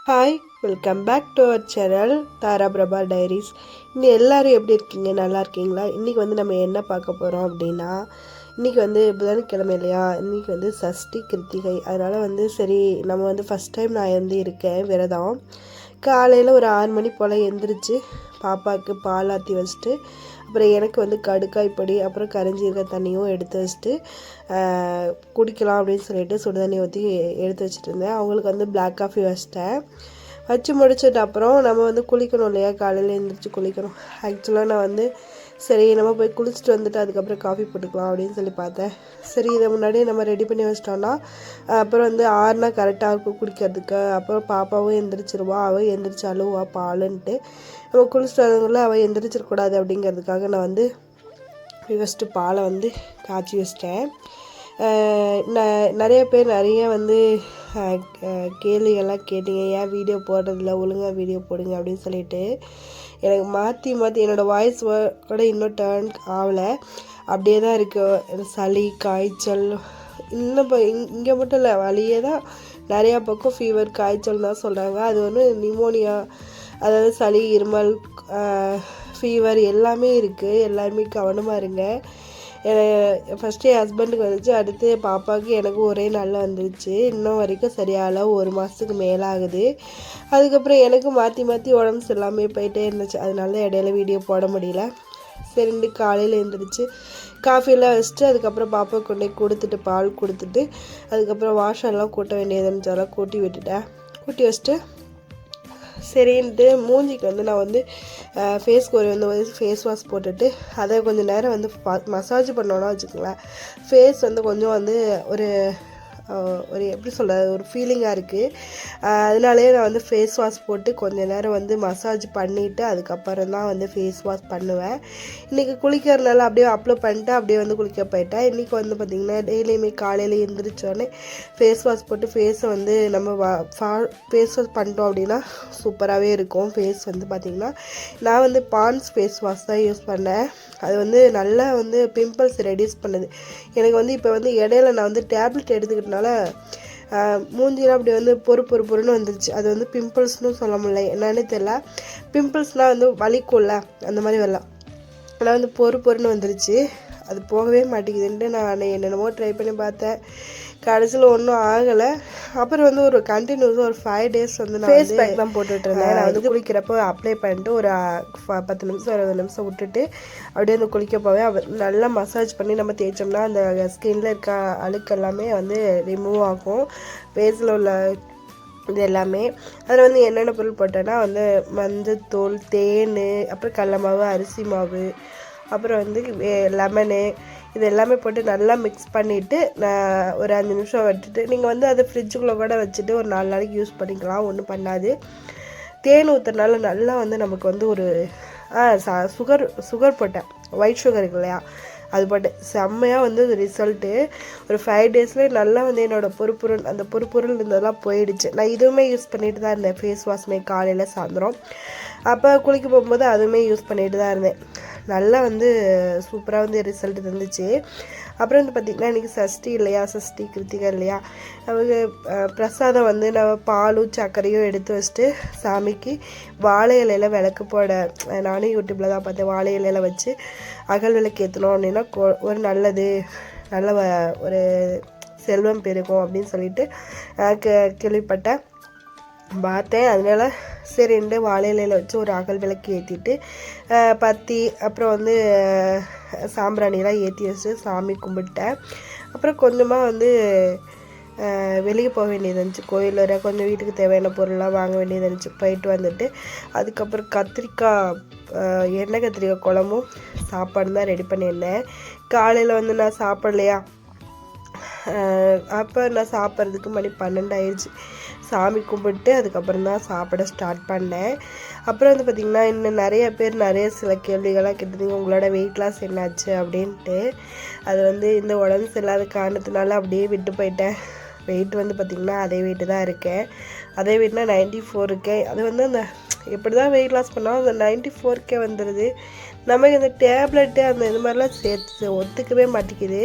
Hi, welcome back to our channel Tara Prabha diaries. இன்னும் எல்லோரும் எப்படி இருக்கீங்க? நல்லா இருக்கீங்களா? இன்றைக்கி வந்து நம்ம என்ன பார்க்க போகிறோம் அப்படின்னா, இன்றைக்கி வந்து புதன்கிழமை இல்லையா? இன்றைக்கி வந்து சஷ்டி கிருத்திகை. அதனால் வந்து சரி, நம்ம வந்து ஃபஸ்ட் டைம் நான் வந்து இருக்கேன் விரதம். காலையில் ஒரு 6 மணி போல் எழுந்திரிச்சு பாப்பாவுக்கு பால் ஆற்றி வச்சுட்டு, அப்புறம் எனக்கு வந்து கடுக்காய் பொடி அப்புறம் கரிஞ்சீரக தண்ணியும் எடுத்து வச்சுட்டு குடிக்கலாம் அப்படின்னு சொல்லிட்டு சுடு தண்ணி ஊற்றி எடுத்து வச்சுட்டு இருந்தேன். அவங்களுக்கு வந்து பிளாக் காஃபி வச்சிட்டேன். வச்சு முடிச்சிட்டு அப்புறம் நம்ம வந்து குளிக்கணும் இல்லையா? காலையில் எழுந்திரிச்சு குளிக்கணும். ஆக்சுவலாக நான் வந்து சரி நம்ம போய் குளிச்சுட்டு வந்துட்டு அதுக்கப்புறம் காஃபி போட்டுக்கலாம் அப்படின்னு சொல்லி பார்த்தேன். சரி, இதை முன்னாடியே நம்ம ரெடி பண்ணி வச்சிட்டோன்னா அப்புறம் வந்து 6 கரெக்டாக இருக்கும் குடிக்கிறதுக்கு. அப்புறம் பாப்பாவும் எந்திரிச்சிருவா, அவள் எந்திரிச்சு அழுவா பாலுன்ட்டு. நம்ம குளிச்சுட்டு வரதுக்குள்ளே அவள் எந்திரிச்சிடக்கூடாது அப்படிங்கிறதுக்காக நான் வந்து ஃபஸ்ட்டு பாலை வந்து காய்ச்சி வச்சிட்டேன். நிறைய பேர் நிறைய வந்து கேள்விகள்லாம் கேட்டீங்க, ஏன் வீடியோ போடுறதில்ல, ஒழுங்காக வீடியோ போடுங்க அப்படின்னு சொல்லிட்டு. எனக்கு மாற்றி என்னோடய வாய்ஸ் கூட இன்னும் டர்ன் ஆகலை, அப்படியே தான் இருக்குது. சளி காய்ச்சல் இன்னும் இப்போ இங்கே மட்டும் இல்லை, வலியே தான் நிறையா பக்கம் ஃபீவர் காய்ச்சல் தான் சொல்கிறாங்க. அது வந்து நிமோனியா, அதாவது சளி இருமல் ஃபீவர் எல்லாமே இருக்குது. எல்லாருமே கவனமாக இருங்க. ஃபஸ்ட்டு என் ஹஸ்பண்டுக்கு வந்துச்சு, அடுத்து பாப்பாவுக்கு எனக்கும் ஒரே நாளில் வந்துருச்சு. இன்னும் வரைக்கும் சரியாகல, 1 மாதத்துக்கு மேலே ஆகுது. அதுக்கப்புறம் எனக்கும் மாற்றி உடம்பு எல்லாமே போயிட்டே இருந்துச்சு. அதனால தான் இடையில வீடியோ போட முடியல. சரிண்டு காலையில் எழுந்திரிச்சு காஃபியெல்லாம் வச்சுட்டு அதுக்கப்புறம் பாப்பா கொண்டு போய் கொடுத்துட்டு பால் கொடுத்துட்டு அதுக்கப்புறம் வாஷர்லாம் கூட்ட வேண்டியது இருந்துச்சாலாம் கூட்டி விட்டுட்டேன். கூட்டி வச்சுட்டு சரின்ட்டு மூஞ்சிக்கு வந்து நான் வந்து ஃபேஸ்க்கு வந்து ஃபேஸ் வாஷ் போட்டுட்டு அதை கொஞ்சம் நேரம் வந்து மசாஜ் பண்ணோன்னா வச்சுக்கோங்களேன், ஃபேஸ் வந்து கொஞ்சம் வந்து ஒரு எப்படி சொல்கிறது, ஒரு ஃபீலிங்காக இருக்குது. அதனாலே நான் வந்து ஃபேஸ் வாஷ் போட்டு கொஞ்சம் நேரம் வந்து மசாஜ் பண்ணிவிட்டு அதுக்கப்புறம் தான் வந்து ஃபேஸ் வாஷ் பண்ணுவேன். இன்றைக்கி குளிக்கிறதுனால அப்படியே அப்ளை பண்ணிட்டு அப்படியே வந்து குளிக்க போயிட்டேன். இன்றைக்கி வந்து பார்த்திங்கன்னா டெய்லியுமே காலையில் எழுந்திரிச்சோடனே ஃபேஸ் வாஷ் போட்டு ஃபேஸை வந்து நம்ம ஃபேஸ் வாஷ் பண்ணிட்டோம் அப்படின்னா சூப்பராகவே இருக்கும். ஃபேஸ் வந்து பார்த்திங்கன்னா நான் வந்து பாண்ட்ஸ் ஃபேஸ் வாஷ் தான் யூஸ் பண்ணேன். அது வந்து நல்லா வந்து பிம்பிள்ஸ் ரெடியூஸ் பண்ணுது. எனக்கு வந்து இப்போ வந்து இடையில நான் வந்து டேப்லெட் எடுத்துக்கிட்டனால மூஞ்சிலாம் அப்படி வந்து பொறுன்னு வந்துருச்சு. அது வந்து பிம்பிள்ஸ்னு சொல்ல முடியல, என்னன்னு தெரியல. பிம்பிள்ஸ்னால் வந்து வலிக்கும்ல, அந்த மாதிரி வரலாம். ஆனால் வந்து பொறுன்னு வந்துருச்சு. அது போகவே மாட்டேங்குதுன்ட்டு நான் என்னென்னமோ ட்ரை பண்ணி பார்த்தேன், கடைசியில் ஒன்றும் ஆகலை. அப்புறம் வந்து ஒரு கண்டினியூஸாக ஒரு 5 days வந்து நான் ஃபேஸ் பேக் தான் போட்டுட்ருந்தேன். நான் வந்து குளிக்கிறப்போ அப்ளை பண்ணிட்டு ஒரு 10 நிமிஷம் 20 நிமிஷம் விட்டுட்டு அப்படியே வந்து குளிக்க போவேன். நல்லா மசாஜ் பண்ணி நம்ம தேய்ச்சோம்னா அந்த ஸ்கின்னில் இருக்க அழுக்கு எல்லாமே வந்து ரிமூவ் ஆகும். ஃபேஸில் உள்ள இது எல்லாமே. அதில் வந்து என்னென்ன பொருள் போட்டேன்னா வந்து மஞ்சத்தூள், தேன், அப்புறம் கடல மாவு, அரிசி மாவு, அப்புறம் வந்து லெமனு, இது எல்லாமே போட்டு நல்லா மிக்ஸ் பண்ணிவிட்டு நான் ஒரு 5 நிமிஷம் விட்டுட்டு நீங்கள் வந்து அதை ஃப்ரிட்ஜுக்குள்ளே கூட வச்சுட்டு ஒரு 4 நாளைக்கு யூஸ் பண்ணிக்கலாம், ஒன்றும் பண்ணாது. தேன் ஊற்றுறதுனால நல்லா வந்து நமக்கு வந்து ஒரு சுகர் போட்டேன், ஒயிட் சுகர் இருக்கு இல்லையா, அது போட்டேன். செம்மையாக வந்து ரிசல்ட்டு ஒரு 5 daysலேயே நல்லா வந்து என்னோடய பொறுப்புருள் இருந்ததெல்லாம் போயிடுச்சு. நான் இதுவுமே யூஸ் பண்ணிட்டு தான் இருந்தேன், ஃபேஸ் வாஷ்மே காலையில் சாயந்தரம். அப்போ குளிக்க போகும்போது அதுவுமே யூஸ் பண்ணிட்டு தான் இருந்தேன். நல்லா வந்து சூப்பராக வந்து ரிசல்ட் இருந்துச்சு. அப்புறம் வந்து பார்த்திங்கன்னா இன்றைக்கி சஷ்டி இல்லையா, சஷ்டி கிருத்திகை இல்லையா, நமக்கு பிரசாதம் வந்து நம்ம பாலும் சர்க்கரையும் எடுத்து வச்சுட்டு சாமிக்கு வாழை இலையில் விளக்கு போட, நானும் யூடியூப்பில் தான் பார்த்தேன், வாழை இலையில் வச்சு அகல் விளக்கு ஏற்றணும் அப்படின்னா ஒரு நல்லது, நல்ல ஒரு செல்வம் பெருகும் அப்படின்னு சொல்லிட்டு கேள்விப்பட்டேன், பார்த்தேன். அதனால சரிண்டு வாழை இலையில் வச்சு ஒரு அகல் விளக்கு ஏற்றிட்டு பத்தி அப்புறம் வந்து சாம்பிராணிலாம் ஏற்றி வச்சு சாமி கும்பிட்டேன். அப்புறம் கொஞ்சமாக வந்து வெளியே போக வேண்டியது இருந்துச்சு, கோயிலில் கொஞ்சம் வீட்டுக்கு தேவையான பொருள்லாம் வாங்க வேண்டியது இருந்துச்சு. போயிட்டு வந்துட்டு அதுக்கப்புறம் எண்ணெய் கத்திரிக்காய் குழம்பும் சாப்பாடு தான் ரெடி பண்ணியிருந்தேன். காலையில் வந்து நான் சாப்பிடலையா, அப்போ நான் சாப்பிட்றதுக்கு மணி 12 ஆயிடுச்சு. சாமி கும்பிட்டு அதுக்கப்புறம் தான் சாப்பிட ஸ்டார்ட் பண்ணேன். அப்புறம் வந்து பார்த்திங்கன்னா இன்னும் நிறைய பேர் சில கேள்விகள்லாம் கேட்டிருந்தீங்க, உங்களோட வெயிட் லாஸ் என்னாச்சு அப்படின்ட்டு. அது வந்து இந்த உடம்பு சரியில்லாத காரணத்தினால அப்படியே விட்டு போயிட்டேன். வெயிட் வந்து பார்த்திங்கன்னா அதே வெயிட்டு தான் இருக்கேன். அதே வெயிட்னா 94 இருக்கேன். அது வந்து அந்த எப்படி தான் வெயிட் லாஸ் பண்ணாலும் அந்த 94 வந்துடுது. நமக்கு இந்த டேப்லெட்டு அந்த இது மாதிரிலாம் சேர்த்து ஒத்துக்கவே மாட்டேங்குது.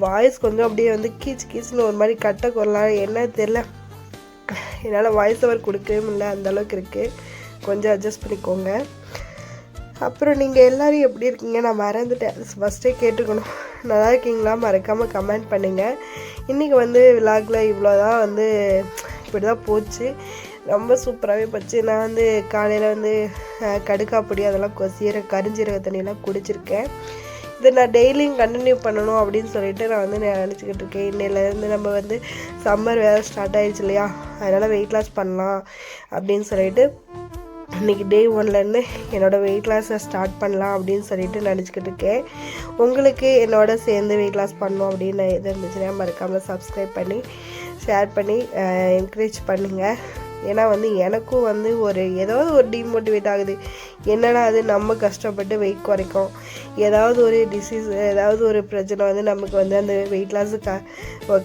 வாய்ஸ் கொஞ்சம் அப்படியே வந்து கீச்சுன்னு ஒரு மாதிரி கட்ட குரலாம், என்ன தெரில. என்னால் வாய்ஸ் ஓவர் கொடுக்கவே முடியல, அந்தளவுக்கு இருக்குது. கொஞ்சம் அட்ஜஸ்ட் பண்ணிக்கோங்க. அப்புறம் நீங்கள் எல்லோரும் எப்படி இருக்கீங்க? நான் மறந்துட்டேன், ஃபஸ்ட்டே கேட்டுக்கணும். நல்லா இருக்கீங்களா? மறக்காமல் கமெண்ட் பண்ணுங்கள். இன்றைக்கி விலாகில் இவ்வளோ தான் இப்படி தான் போச்சு. ரொம்ப சூப்பராகவே போச்சு. நான் காலையில் கடுக்காப்பொடி அதெல்லாம் கரிஞ்சீரக தண்ணியெல்லாம் குடிச்சிருக்கேன். இதை நான் டெய்லியும் கண்டினியூ பண்ணணும் அப்படின்னு சொல்லிட்டு நான் நினச்சிக்கிட்டு இருக்கேன். இன்னையிலேருந்து நம்ம சம்மர் வேறு ஸ்டார்ட் ஆகிடுச்சு இல்லையா, அதனால் வெயிட் லாஸ் பண்ணலாம் அப்படின்னு சொல்லிட்டு இன்றைக்கி டே 1லேருந்து என்னோடய வெயிட் லாஸை ஸ்டார்ட் பண்ணலாம் அப்படின்னு சொல்லிட்டு நினச்சிக்கிட்டு இருக்கேன். உங்களுக்கு என்னோட சேர்ந்து வெயிட் லாஸ் பண்ணணும் அப்படின்னு எது இருந்துச்சுன்னா மறக்காமல் சப்ஸ்கிரைப் பண்ணி ஷேர் பண்ணி என்கரேஜ் பண்ணுங்கள். ஏன்னா எனக்கும் ஏதாவது ஒரு டிமோட்டிவேட் ஆகுது. என்னடா அது, நம்ம கஷ்டப்பட்டு வெயிட் குறைக்கும், ஏதாவது ஒரு டிசீஸ் ஏதாவது ஒரு பிரச்சனை நமக்கு அந்த வெயிட் லாஸு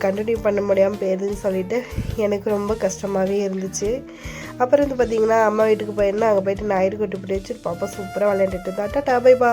கண்டினியூ பண்ண முடியாமல் போயிருதுன்னு சொல்லிட்டு எனக்கு ரொம்ப கஷ்டமாகவே இருந்துச்சு. அப்புறம் பார்த்திங்கன்னா அம்மா வீட்டுக்கு போயிருந்தேன். அங்கே போயிட்டு நாயுடு கொட்டு பிடி வச்சு பாப்பா சூப்பராக விளையாண்டுட்டு இருந்தா. Tata bye by.